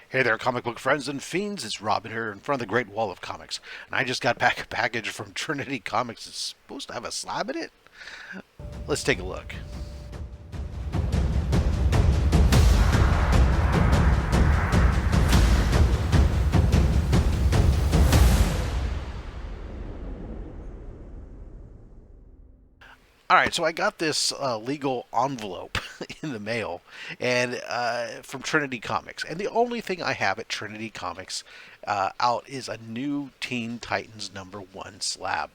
Hey there, comic book friends and fiends. It's Robin here in front of the Great Wall of Comics. And I just got back a package from Trinity Comics. It's supposed to have a slab in it. Let's take a look. All right, so I got this legal envelope in the mail, and from Trinity Comics, and the only thing I have at Trinity Comics out is a new Teen Titans #1 slab.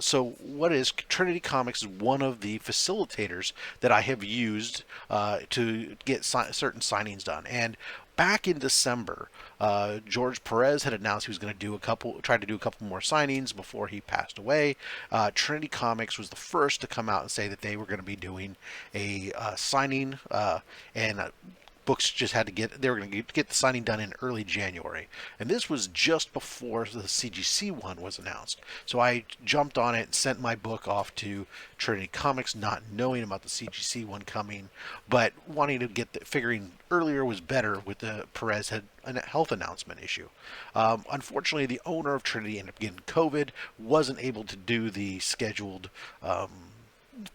So, what is Trinity Comics is one of the facilitators that I have used to get certain signings done, and back in December, George Perez had announced he was going to try to do a couple more signings before he passed away. Trinity Comics was the first to come out and say that they were going to be doing a signing, and books just had to they were going to get the signing done in early January. And this was just before the CGC one was announced. So I jumped on it and sent my book off to Trinity Comics, not knowing about the CGC one coming, but wanting to figuring earlier was better with the Perez had a health announcement issue. Unfortunately, the owner of Trinity ended up getting COVID, wasn't able to do the scheduled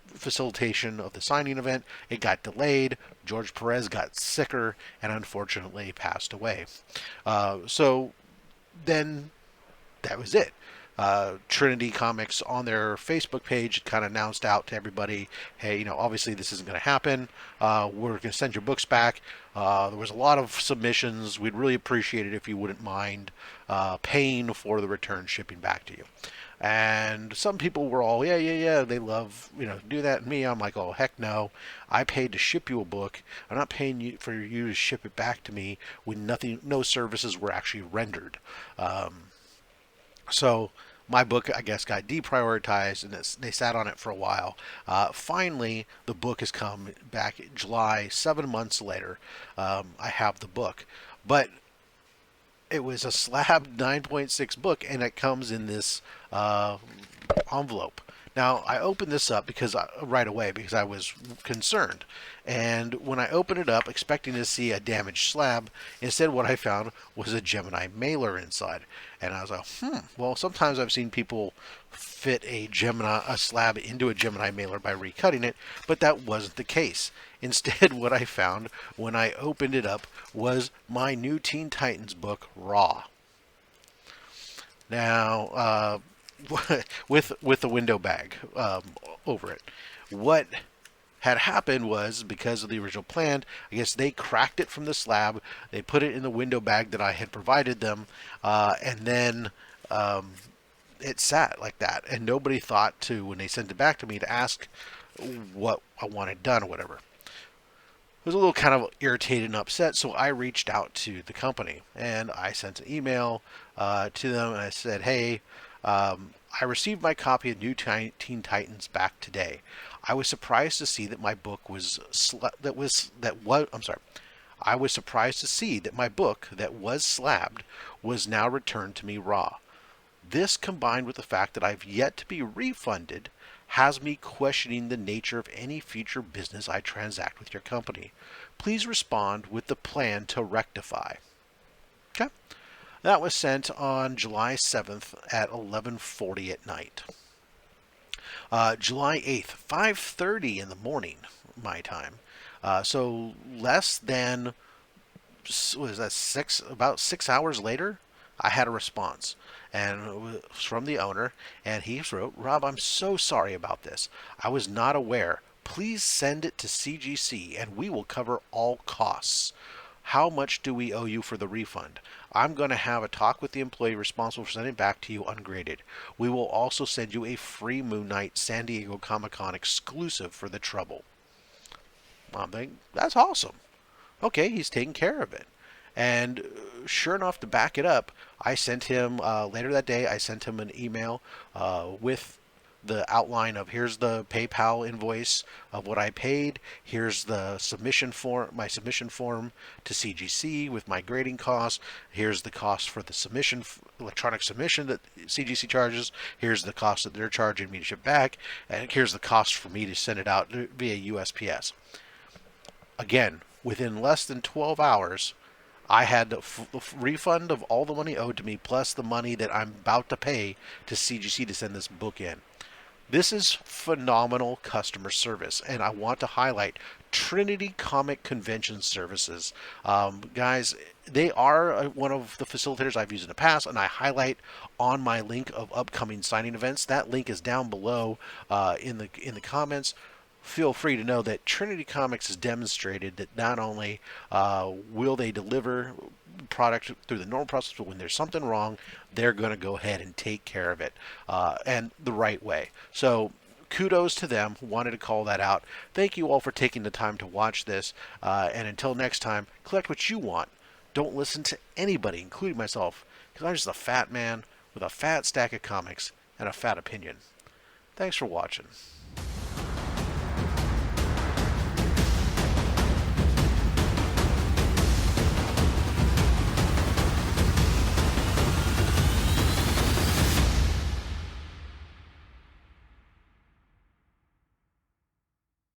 facilitation of the signing event. It got delayed. George Perez got sicker and unfortunately passed away. So then that was it. Trinity Comics on their Facebook page kind of announced out to everybody, hey, obviously this isn't going to happen. We're going to send your books back. There was a lot of submissions. We'd really appreciate it if you wouldn't mind paying for the return shipping back to you. And some people were all, yeah, they love, do that. And me, I'm like, oh, heck no. I paid to ship you a book. I'm not paying you for you to ship it back to me when no services were actually rendered. So my book, I guess, got deprioritized, and they sat on it for a while. Finally, the book has come back July, 7 months later. I have the book. But it was a slab 9.6 book, and it comes in this envelope. Now, I opened this up right away because I was concerned. And when I opened it up, expecting to see a damaged slab, instead what I found was a Gemini mailer inside. And I was like, well, sometimes I've seen people fit a slab into a Gemini mailer by recutting it, but that wasn't the case. Instead, what I found when I opened it up was my new Teen Titans book, Raw. Now, with the window bag over it. What had happened was, because of the original plan, I guess they cracked it from the slab, they put it in the window bag that I had provided them, and then it sat like that. And nobody thought to, when they sent it back to me, to ask what I wanted done or whatever. I was a little kind of irritated and upset, so I reached out to the company and I sent an email to them, and I said, "Hey, I received my copy of New Teen Titans back today. I was surprised to see that my book I was surprised to see that my book that was slabbed was now returned to me raw. This, combined with the fact that I've yet to be refunded, has me questioning the nature of any future business I transact with your company. Please respond with the plan to rectify." Okay. That was sent on July 7th at 11:40 at night. July 8th, 5:30 in the morning, my time. So less than, what is that, about 6 hours later, I had a response. And it was from the owner, and he wrote, "Rob, I'm so sorry about this. I was not aware. Please send it to CGC, and we will cover all costs. How much do we owe you for the refund? I'm going to have a talk with the employee responsible for sending it back to you ungraded. We will also send you a free Moon Knight San Diego Comic-Con exclusive for the trouble." I'm thinking, that's awesome. Okay, he's taking care of it. And sure enough, to back it up, I sent him, later that day, I sent him an email with the outline of, here's the PayPal invoice of what I paid, here's the my submission form to CGC with my grading costs, here's the cost for the electronic submission that CGC charges, here's the cost that they're charging me to ship back, and here's the cost for me to send it out via USPS. Again, within less than 12 hours, I had the refund of all the money owed to me, plus the money that I'm about to pay to CGC to send this book in. This is phenomenal customer service, and I want to highlight Trinity Comic Convention Services. Guys, they are one of the facilitators I've used in the past, and I highlight on my link of upcoming signing events. That link is down below in the comments. Feel free to know that Trinity Comics has demonstrated that not only will they deliver product through the normal process, but when there's something wrong, they're going to go ahead and take care of it and the right way. So kudos to them. Wanted to call that out. Thank you all for taking the time to watch this. And until next time, collect what you want. Don't listen to anybody, including myself, because I'm just a fat man with a fat stack of comics and a fat opinion. Thanks for watching.